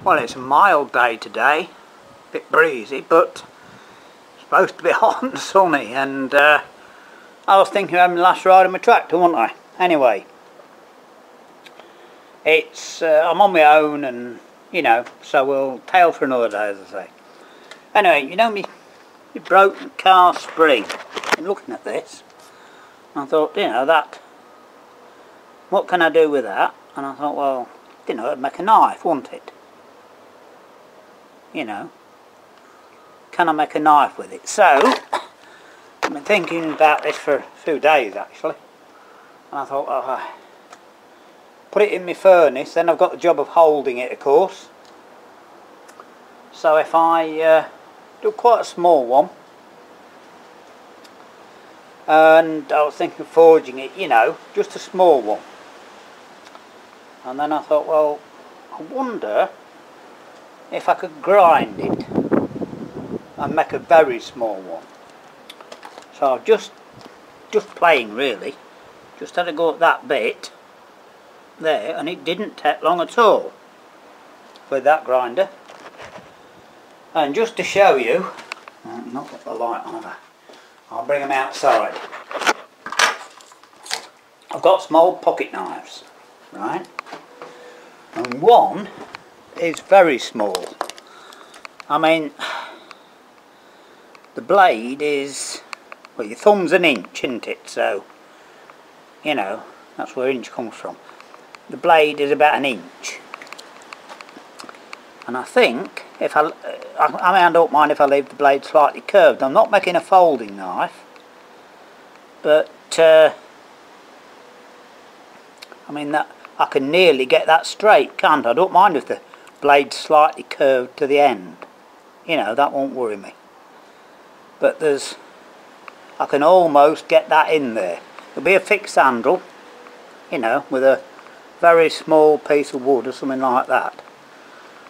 Well, it's a mild day today, a bit breezy, but it's supposed to be hot and sunny, and I was thinking of having the last ride on my tractor, wasn't I? Anyway, it's I'm on my own, and you know, so we'll tail for another day, as I say. Anyway, you know me broken car spring. I'm looking at this, I thought, you know, that, what can I do with that? And I thought, well, you know, it'd make a knife, wouldn't it? You know, can I make a knife with it? So, I've been thinking about this for a few days actually, and I thought, oh, put it in my furnace, then I've got the job of holding it, of course. So if I do quite a small one, and I was thinking of forging it, you know, just a small one, and then I thought, well, I wonder if I could grind it and make a very small one. So I've just playing really, just had to go at that bit there, and it didn't take long at all with that grinder. And just to show you, I've not got the light on, I'll bring them outside. I've got small pocket knives, right, and one is very small. I mean, the blade is, well, your thumb's an inch, isn't it? So, you know, that's where inch comes from. The blade is about an inch. And I think, if I mean, I don't mind if I leave the blade slightly curved. I'm not making a folding knife, but, I mean, that I can nearly get that straight, can't I? I don't mind if the blade's slightly curved to the end. You know, that won't worry me. But I can almost get that in there. There'll be a fixed handle, you know, with a very small piece of wood or something like that.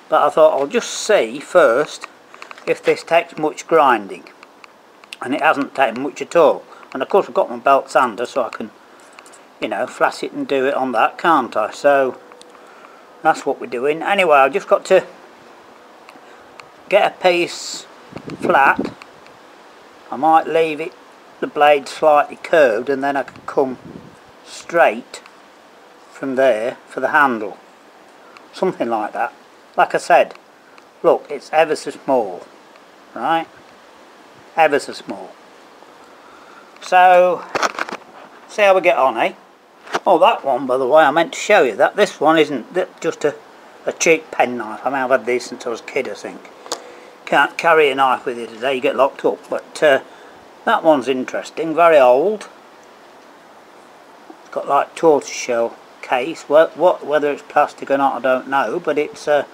But I thought I'll just see first if this takes much grinding. And it hasn't taken much at all. And of course I've got my belt sander, so I can, you know, flash it and do it on that, can't I? So that's what we're doing. Anyway, I've just got to get a piece flat. I might leave it, the blade slightly curved, and then I can come straight from there for the handle. Something like that. Like I said, look, it's ever so small, right? Ever so small. So, see how we get on, eh? Oh, that one, by the way, I meant to show you that. This one isn't just a cheap pen knife. I mean, I've had these since I was a kid, I think. Can't carry a knife with you today, you get locked up. But that one's interesting, very old. It's got like tortoiseshell case. Whether it's plastic or not, I don't know, but it's a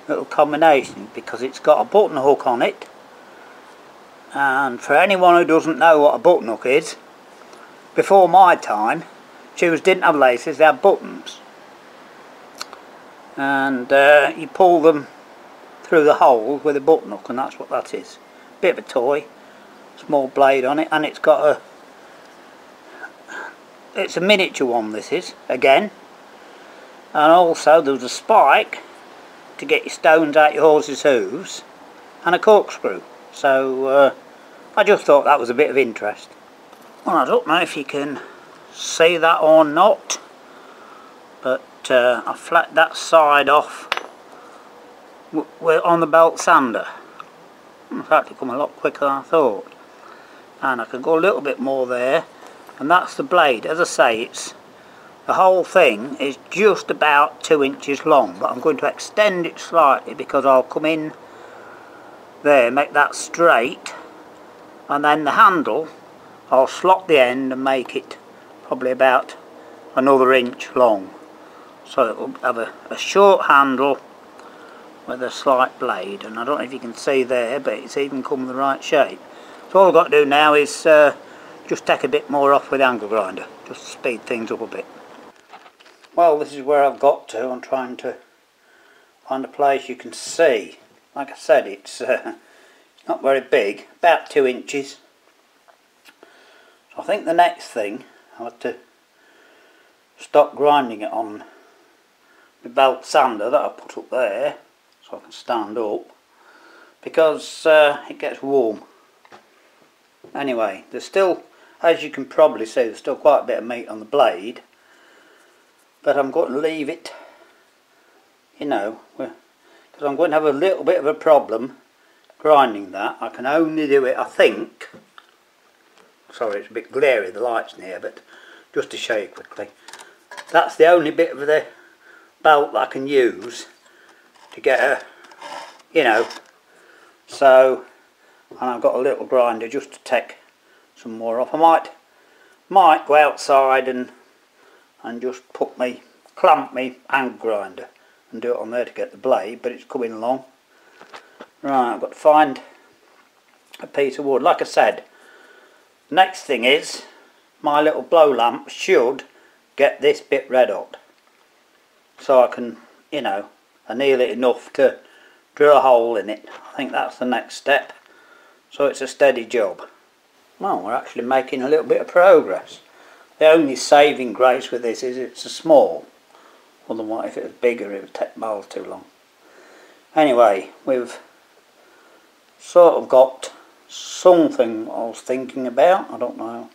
little combination because it's got a button hook on it. And for anyone who doesn't know what a button hook is, before my time, shoes didn't have laces, they had buttons. And you pull them through the hole with a button hook, and that's what that is. Bit of a toy, small blade on it, and it's got it's a miniature one, this is, again. And also there was a spike to get your stones out your horse's hooves, and a corkscrew. So I just thought that was a bit of interest. Well, I don't know if you can see that or not, but I flattened that side off on the belt sander. In fact, it come a lot quicker than I thought. And I can go a little bit more there, and that's the blade. As I say, the whole thing is just about 2 inches long, but I'm going to extend it slightly because I'll come in there, make that straight, and then the handle, I'll slot the end and make it probably about another inch long. So it will have a short handle with a slight blade, and I don't know if you can see there, but it's even come the right shape. So all I've got to do now is just take a bit more off with the angle grinder, just to speed things up a bit. Well, this is where I've got to. I'm trying to find a place you can see. Like I said, it's not very big, about 2 inches. So I think the next thing, I'll have to stop grinding it on the belt sander that I put up there. so I can stand up, because it gets warm. Anyway, there's still, as you can probably see, there's still quite a bit of meat on the blade, but I'm going to leave it, you know, because I'm going to have a little bit of a problem grinding that. I can only do it, I think, sorry it's a bit glary, the light's in here, but just to show you quickly, that's the only bit of the belt that I can use to get a, you know, so, and I've got a little grinder just to take some more off. I might go outside and just clamp me hand grinder and do it on there to get the blade, but it's coming along. Right, I've got to find a piece of wood. Like I said, next thing is my little blow lamp should get this bit red hot, so I can, you know, anneal it enough to drill a hole in it. I think that's the next step, so it's a steady job. Well, we're actually making a little bit of progress. The only saving grace with this is it's a small. Otherwise, if it was bigger, it would take miles too long. Anyway, we've sort of got something I was thinking about. I don't know.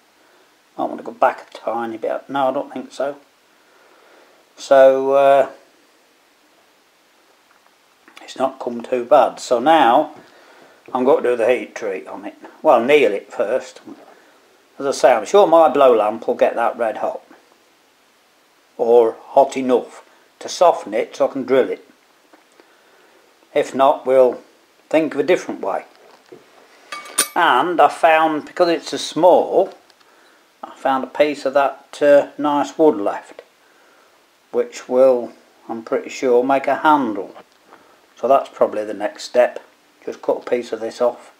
I want to go back a tiny bit. No, I don't think so. So, it's not come too bad. So now, I'm going to do the heat treat on it. Well, anneal it first. As I say, I'm sure my blow lamp will get that red hot. Or hot enough to soften it so I can drill it. If not, we'll think of a different way. And I found, because it's so small, I found a piece of that nice wood left, which will, I'm pretty sure, make a handle. So that's probably the next step. Just cut a piece of this off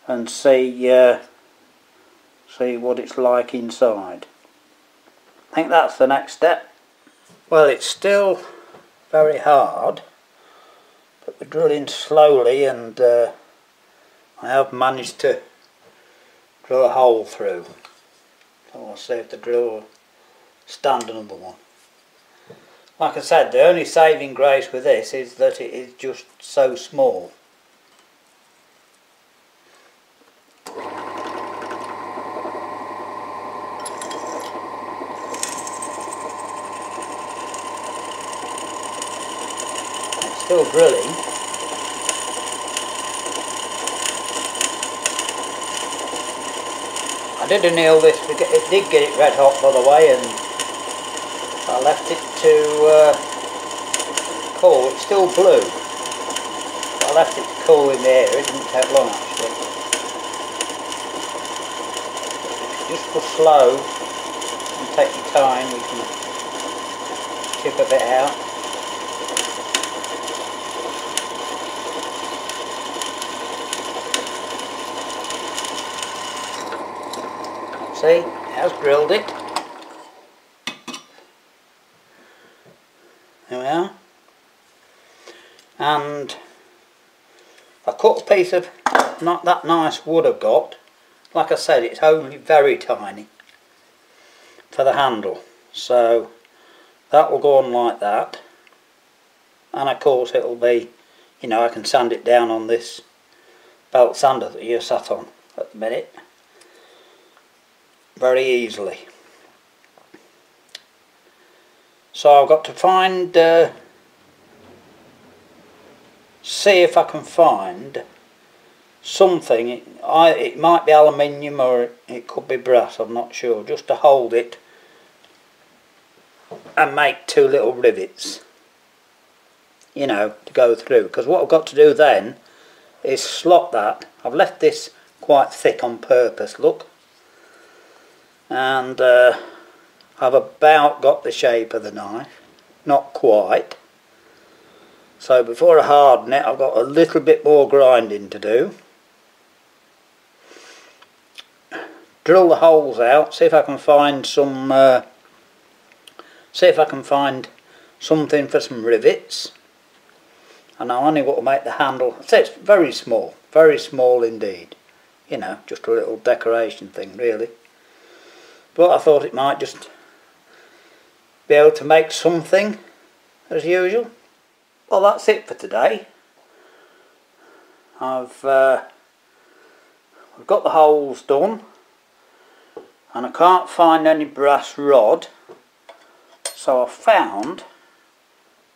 and see what it's like inside. I think that's the next step. Well, it's still very hard, but we're drilling slowly, and I have managed to drill a hole through. So I'll see if the drill will stand another one. Like I said, the only saving grace with this is that it is just so small. It's still drilling. I did anneal this, it did get it red hot by the way, and I left it to cool. It's still blue. I left it to cool in the air. It didn't take long actually. Just go slow and take your time. You can chip a bit out. See, it has drilled it. There we are. And I cut a piece of not that nice wood I've got. Like I said, it's only very tiny for the handle. So that will go on like that. And of course it'll be, you know, I can sand it down on this belt sander that you're sat on at the minute very easily. So I've got to find, see if I can find something. It might be aluminium or it could be brass, I'm not sure, just to hold it and make two little rivets, you know, to go through. Because what I've got to do then is slot that. I've left this quite thick on purpose, look. And I've about got the shape of the knife, not quite. So before I harden it, I've got a little bit more grinding to do. Drill the holes out, see if I can find some, something for some rivets. And I only want to make the handle, I say it's very small indeed. You know, just a little decoration thing really. But I thought it might just be able to make something as usual. well, that's it for today. I've got the holes done, and I can't find any brass rod, so I found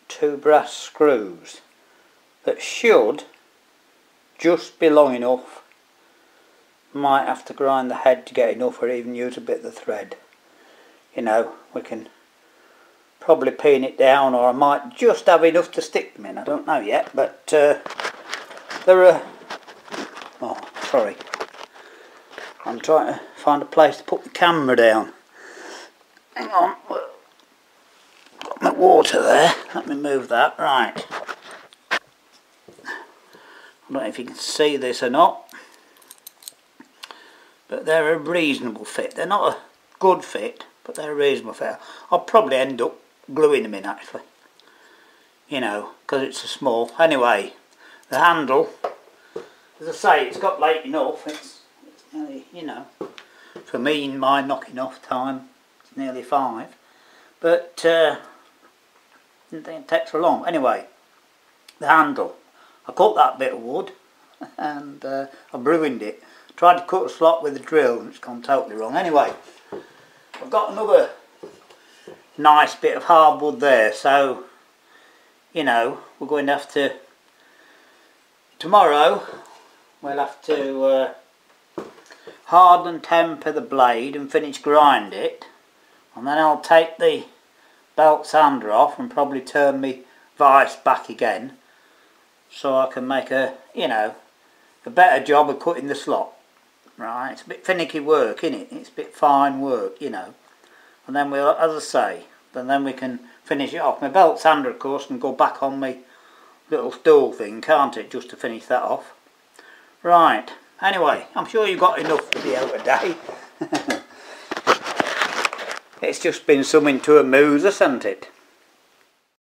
2 brass screws that should just be long enough. Might have to grind the head to get enough, or even use a bit of the thread. You know, we can probably pin it down, or I might just have enough to stick them in. I don't know yet, but there are... oh, sorry. I'm trying to find a place to put the camera down. Hang on. Got my water there. Let me move that. Right. I don't know if you can see this or not, but they're a reasonable fit. They're not a good fit, but they're a reasonable fit. I'll probably end up gluing them in, actually. You know, because it's a small. Anyway, the handle, as I say, it's got late enough. It's nearly, you know, for me in my knocking off time, it's nearly 5. But didn't think it takes so long. Anyway, the handle. I cut that bit of wood and I ruined it. Tried to cut a slot with a drill and it's gone totally wrong. Anyway, I've got another nice bit of hardwood there, so you know, we're going to have to, tomorrow we'll have to harden temper the blade and finish grind it, and then I'll take the belt sander off and probably turn my vice back again, so I can make a, you know, a better job of cutting the slot. Right, it's a bit finicky work, isn't it? It's a bit fine work, you know. And then we'll, as I say, then we can finish it off. My belt sander, of course, can go back on my little stool thing, can't it, just to finish that off. Right, anyway, I'm sure you've got enough for the out today. It's just been something to amuse us, hasn't it?